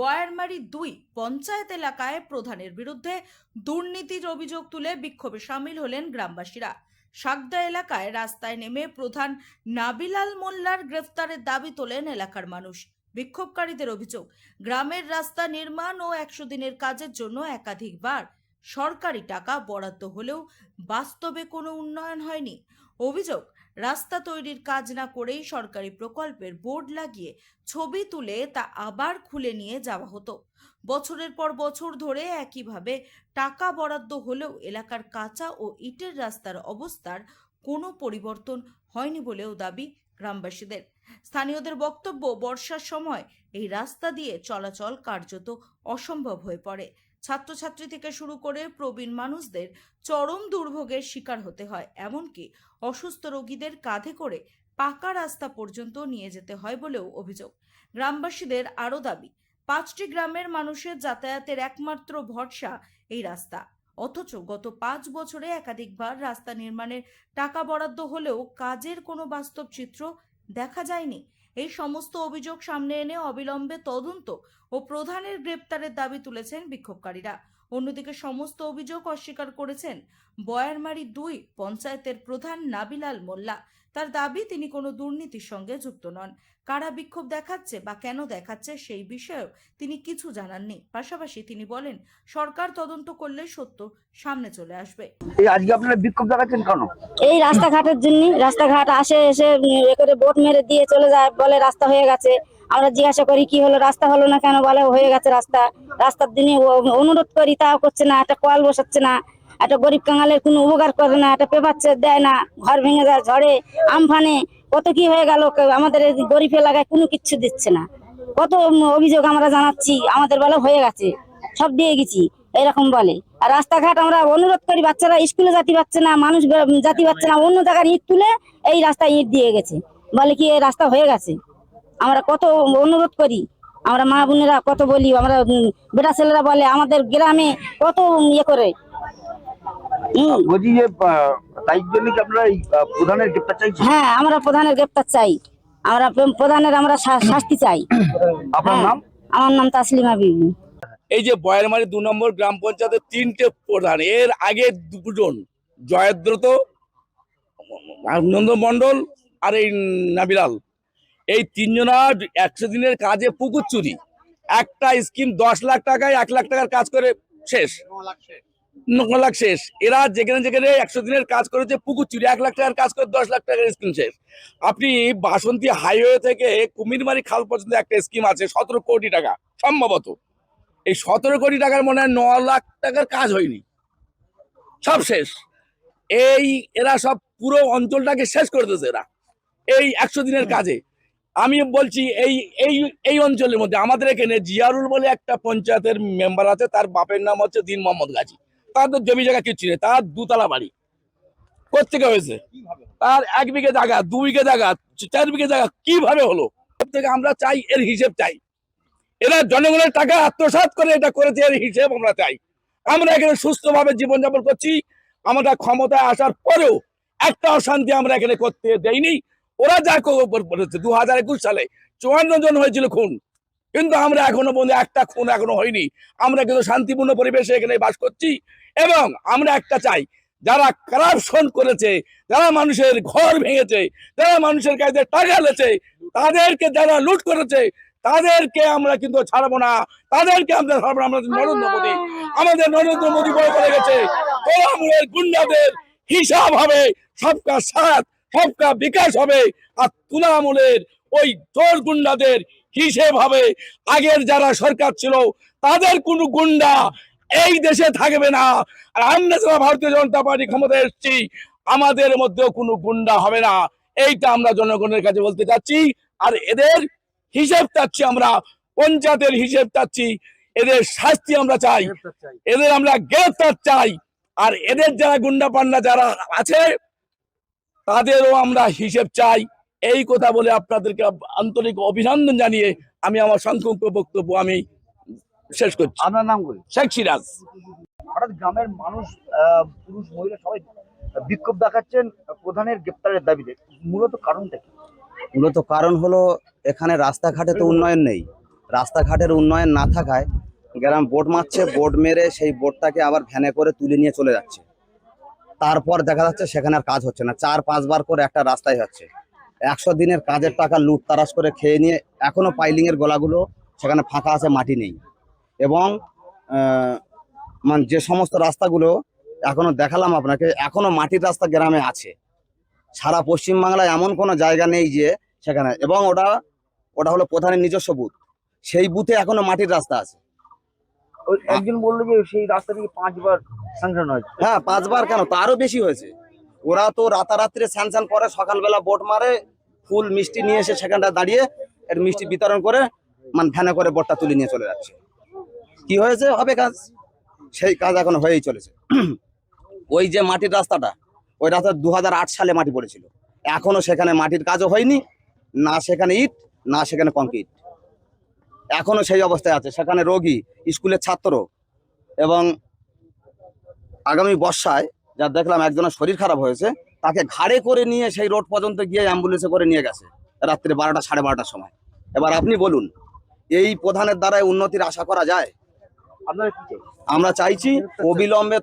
বয়ারমারি ২ পঞ্চায়েত এলাকায় প্রধানের বিরুদ্ধে দুর্নীতির অভিযোগ তুলে বিক্ষোভে সামিল হলেন গ্রামবাসীরা। সাগদা এলাকায় রাস্তায় নেমে প্রধান নাবিলাল মোল্লার গ্রেফতারের দাবি তোলেন এলাকার মানুষ। বিক্ষোভকারীদের অভিযোগ, গ্রামের রাস্তা নির্মাণ ও ১০০ দিনের কাজের জন্য একাধিকবার সরকারি টাকা বরাদ্দ হলেও বাস্তবে কোনো উন্নয়ন হয়নি। অভিযোগ, রাস্তা তৈরির কাজ না করেই সরকারি প্রকল্পের বোর্ড লাগিয়ে ছবি তুলে তা আবার খুলে নিয়ে যাওয়া হতো। বছরের পর বছর ধরে একইভাবে টাকা বরাদ্দ হলেও এলাকার কাঁচা ও ইটের রাস্তার অবস্থার কোনো পরিবর্তন হয়নি বলেও দাবি গ্রামবাসীদের। স্থানীয়দের বক্তব্য, বর্ষার সময় এই রাস্তা দিয়ে চলাচল কার্যত অসম্ভব হয়ে পড়ে। ছাত্রছাত্রী থেকে শুরু করে প্রবীণ মানুষদের চরম দুর্ভোগের শিকার হতে হয়, এমনকি অসুস্থ রোগীদের কাঁধে করে পাকা রাস্তা পর্যন্ত নিয়ে যেতে হয় বলেও অভিযোগ। গ্রামবাসীদের আরও দাবি, ৫টি গ্রামের মানুষের যাতায়াতের একমাত্র ভরসা এই রাস্তা, অথচ গত ৫ বছরে একাধিকবার রাস্তা নির্মাণের টাকা বরাদ্দ হলেও কাজের কোনো বাস্তব চিত্র দেখা যায়নি। এই সমস্ত অভিযোগ সামনে এনে অবিলম্বে তদন্ত ও প্রধানের গ্রেপ্তারের দাবি তুলেছেন বিক্ষোভকারীরা। অন্যদিকে সমস্ত অভিযোগ অস্বীকার করেছেন বয়ারমারি ২ পঞ্চায়েতের প্রধান নাবিলাল মোল্লা। তার দাবি, তিনি কোনো দুর্নীতির সঙ্গে যুক্ত নন। কারা বিক্ষোভ দেখাচ্ছে বা কেন দেখাচ্ছে সেই বিষয়েও তিনি কিছু জানাননি। পাশাপাশি তিনি বলেন, সরকার তদন্ত করলে সত্য সামনে চলে আসবে। এই আজকে আপনারা বিক্ষোভ দেখাচ্ছেন কেন? এই রাস্তাঘাটের জন্য। রাস্তাঘাট আসে এসে করে বোট মেরে দিয়ে চলে যায়, বলে রাস্তা হয়ে গেছে। আমরা জিজ্ঞাসা করি কি হলো, রাস্তা হলো না কেন, বলে হয়ে গেছে রাস্তা। রাস্তার দিনে অনুরোধ করি, তাও করছে না। একটা কল বসাচ্ছে না, একটা গরিব কাঙালের কোনো উপকার করে না, একটা পেপার দেয় না, ঘর ভেঙে যায় ঝড়ে আমফানে। কত কি হয়ে গেল, আমাদের গরিব এলাকায় কোনো কিচ্ছু দিচ্ছে না। কত অভিযোগ আমরা জানাচ্ছি, আমাদের বলে হয়ে গেছে, সব দিয়ে গেছি, এরকম বলে। আর রাস্তাঘাট আমরা অনুরোধ করি, বাচ্চারা স্কুলে জাতি পাচ্ছে না, মানুষ জাতি পাচ্ছে না, অন্য জায়গার ইট তুলে এই রাস্তায় ইট দিয়ে গেছে, বলে কি এই রাস্তা হয়ে গেছে। আমরা কত অনুরোধ করি, আমরা মা বোনেরা কত বলি, আমরা বেটা ছেলেরা বলে, আমাদের গ্রামে কত ইয়ে করে। বলছি যে তাই জন্য কি আপনারা এই প্রধানের গ্রেপ্তার চাইছেন? হ্যাঁ, আমরা প্রধানের গ্রেপ্তার চাই, আমরা প্রধানের আমরা শাস্তি চাই। আপনার নাম? আমার নাম তাসলিমা বিবি। এই যে বয়ারমারি ২ নম্বর গ্রাম পঞ্চায়েতের ৩টে প্রধান, এর আগে ২জন, জয়দ্রত, নন্দ মন্ডল আর এই নাবিলাল, এই ৩জনার ১০০ দিনের কাজে পুকুর চুরি। একটা স্কিম ১০ লাখ টাকায় ১ লাখ টাকার কাজ করে শেষ, ৯ লাখ শেষ। এরা যেখানে যেখানে ১০০ দিনের কাজ করেছে পুকুর চুরি, ১ লাখ টাকার কাজ করে ১০ লাখ টাকার স্কিম শেষ। আপনি বাসন্তী হাইওয়ে থেকে কুমিরমারি খাল পর্যন্ত একটা স্কিম আছে ১৭ কোটি টাকা সম্ভবত। এই ১৭ কোটি টাকার মনে হয় ৯ লাখ টাকার কাজ হয়নি, সব শেষ। এরা সব পুরো অঞ্চলটাকে শেষ করে দিয়েছে এরা এই ১০০ দিনের কাজে। আমি বলছি এই এই এই অঞ্চলের মধ্যে আমাদের এখানে জিয়ারুল বলে একটা পঞ্চায়েতের মেম্বার আছে, তার বাপের নাম হচ্ছে দিন মোহাম্মদ গাজী। তার তো জমি জায়গা কিচ্ছু নেই, তার ২তলা বাড়ি। কোথেকে হয়েছে? তার ১ বিঘে জায়গা, ২ বিঘে জায়গা, ৪ বিঘে জায়গা, কিভাবে হলো? থেকে আমরা চাই, এর হিসেব চাই। এরা জনগণের টাকা আত্মসাৎ করে এটা করেছে, এর হিসেব আমরা চাই। আমরা এখানে সুস্থভাবে জীবনযাপন করছি, আমরা ক্ষমতায় আসার পরেও একটা অশান্তি আমরা এখানে করতে দেইনি। ওরা যা করেছে ২০২১ সালে ৫৪ জন হয়েছিল খুন, কিন্তু আমরা এখনো পর্যন্ত একটা খুন এখনো হয়নি। আমরা কিন্তু শান্তিপূর্ণ পরিবেশে এখানে বাস করছি। এবং আমরা একটা চাই, যারা কারাপশন করেছে, যারা মানুষের ঘর ভেঙেছে, যারা মানুষের কাছে টাকা লেছে, তাদেরকে যারা লুট করেছে, তাদেরকে আমরা কিন্তু ছাড়বো না, তাদেরকে আমরা ছাড়বো না। আমাদের নরেন্দ্র মোদী বলে গেছে, তৃণমূলের গুন্ডাদের হিসাব হবে, সবকা সাথ সবকা বিকাশ হবে। আর তৃণমূলের ওই চোর গুন্ডাদের হিসেব হবে। আগের যারা সরকার ছিল তাদের কোনো গুন্ডা এই দেশে থাকবে না। আর আমরা যারা ভারতীয় জনতা পার্টি ক্ষমতায় এসেছি, আমাদের মধ্যেও কোনো গুন্ডা হবে না। এইটা আমরা জনগণের কাছে বলতে চাচ্ছি। আর এদের হিসেব চাচ্ছি, আমরা পঞ্চায়েতের হিসেব চাচ্ছি, এদের শাস্তি আমরা চাই, এদের আমরা গ্রেফতার চাই। আর এদের যারা গুন্ডা পান্ডা যারা আছে তাদেরও আমরা হিসেব চাই। এই কথা বলে আপনাদেরকে আন্তরিক অভিনন্দন জানিয়ে আমি আমার সংক্ষিপ্ত বক্তব্য আমি শেষ করছি। আপনার নাম বলি? শেখ সিরাজ। হঠাৎ গ্রামের মানুষ, পুরুষ মহিলা সবাই বিক্ষোভ দেখাচ্ছেন প্রধানের গ্রেপ্তারের দাবিতে, মূলত কারণটা কি? মূলত কারণ হলো এখানে রাস্তাঘাটে তো উন্নয়ন নেই। রাস্তাঘাটের উন্নয়ন না থাকায় গ্রাম বোট মারছে, বোট মেরে সেই বোটটাকে আবার ভ্যানে করে তুলে নিয়ে চলে যাচ্ছে। তারপর দেখা যাচ্ছে সেখানে আর কাজ হচ্ছে না, 4-5 বার করে একটা রাস্তায় হচ্ছে। 100 দিনের কাজের টাকা লুট তারাস করে খেয়ে নিয়ে এখনো পাইলিং এর গোলাগুলো সেখানে ফাঁকা আছে, মাটি নেই। এবং মানে যে সমস্ত রাস্তাগুলো এখনো দেখালাম আপনাকে, এখনো মাটির রাস্তা গ্রামে আছে। সারা পশ্চিমবাংলায় এমন কোনো জায়গা নেই যে সেখানে, এবং ওটা হলো প্রধানের নিজস্ব বুথ, সেই বুথে এখনো মাটির রাস্তা আছে। ওই একজন বললো যে সেই রাস্তাটি 5 বার স্যাংশন হয়েছে। হ্যাঁ, 5 বার কেন, তারও বেশি হয়েছে। ওরা তো রাতারাত্রি স্যাংশন করে, সকালবেলা বোট মারে, ফুল মিষ্টি নিয়ে এসে সেখানটা দাঁড়িয়ে এর মিষ্টি বিতরণ করে মানে ভ্যানে করে বোটটা তুলে নিয়ে চলে যাচ্ছে। কি হয়েছে, হবে কাজ, সেই কাজ এখন হয়েই চলেছে। ওই যে মাটির রাস্তাটা, ওই রাস্তা 2008 সালে মাটি পড়েছিল, এখনো সেখানে মাটির কাজও হয়নি, না সেখানে ইট না সেখানে কংক্রিট, এখনো সেই অবস্থায় আছে। সেখানে রোগী, স্কুলের ছাত্র, এবং আগামী বর্ষায় যা দেখলাম একজনের শরীর খারাপ হয়েছে, তাকে ঘাড়ে করে নিয়ে সেই রোড পর্যন্ত গিয়ে অ্যাম্বুলেন্সে করে নিয়ে গেছে রাত্রি 12টা 12:30টার সময়। এবার আপনি বলুন, এই প্রধানের দ্বারাই উন্নতির আশা করা যায়? আপনারা কি চাই? আমরা চাইছি অবিলম্বে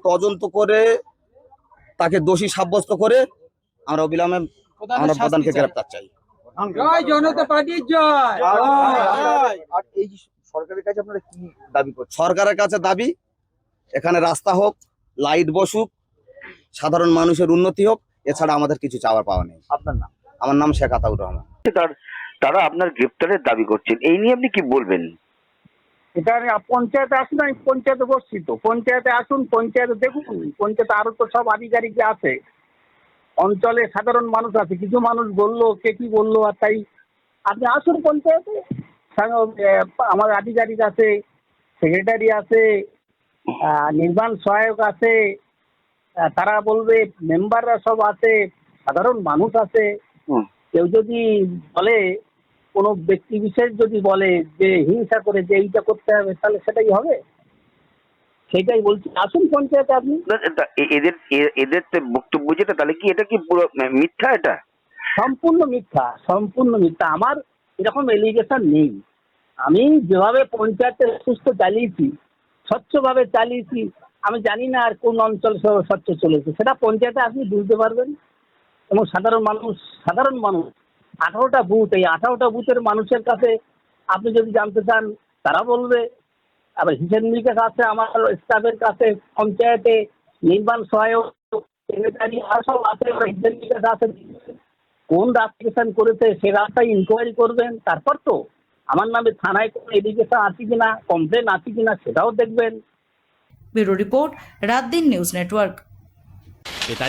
তদন্ত করে তাকে দোষী সাব্যস্ত করে আমরা অবিলম্বে আমরা প্রধানকে গ্রেপ্তার চাই। জয় জনতা পার্টির জয়। আর এই যে সরকারের কাছে আপনারা কি দাবি করছেন? সরকারের কাছে দাবি, এখানে রাস্তা হোক, লাইট বসুক, সাধারণ মানুষের উন্নতি হোক, এছাড়া আমাদের কিছু চাওয়ার পাওয়া নেই। আপনার নাম? আমার নাম শেখ আতাউর রহমান। তারা আপনার গ্রেপ্তারের দাবি করছেন, এই নিয়ে আপনি কি বলবেন? এটা পঞ্চায়েতে আসুন, আমি পঞ্চায়েতে বসছি তো, পঞ্চায়েতে আসুন, পঞ্চায়েতে দেখুন, পঞ্চায়েতে আরো তো সব আধিকারিক আছে, অঞ্চলে সাধারণ মানুষ আছে, কিছু মানুষ বললো, কে কি বললো, আর তাই আপনি আসুন পঞ্চায়েতে, আমার আধিকারিক আছে, সেক্রেটারি আছে, নির্মাণ সহায়ক আছে, তারা বলবে, মেম্বাররা সব আছে, সাধারণ মানুষ আছে। কেউ যদি বলে, কোনো ব্যক্তি বিশেষ যদি বলে যে হিংসা করে যে এইটা করতে হবে, তাহলে সেটাই হবে। সেটাই বলছি, আসুন পঞ্চায়েতে আপনি। এদের বক্তব্য যেটা, তাহলে কি এটা কি পুরো মিথ্যা? এটা সম্পূর্ণ মিথ্যা, সম্পূর্ণ মিথ্যা। আমার এরকম এলিগেশন নেই। আমি যেভাবে পঞ্চায়েতের সুস্থ চালিয়েছি, স্বচ্ছভাবে চালিয়েছি, আমি জানি না আর কোন অঞ্চল স্বচ্ছ চলেছে, সেটা পঞ্চায়েতে আপনি বুঝতে পারবেন। এবং সাধারণ মানুষ 18টা বুথ, এই 18টা বুথের মানুষের কাছে আপনি যদি জানতে চান, তারা বলবে। আবার হিসেব নিকেশ আছে আমার স্টাফের কাছে, পঞ্চায়েতে নির্মাণ সহায়ক, সেক্রেটারি আর সব আছে, হিসেব নিকেশ আছে। কোন রাস্তা করেছে সে রাস্তায় ইনকোয়ারি করবেন, তারপর তো আমার নামে থানায় কোনো এডুকেশন আছে কিনা, কমপ্লেন আছে কিনা সেটাও দেখবেন। ব্যুরো রিপোর্ট, রাত দিন নিউজ নেটওয়ার্ক।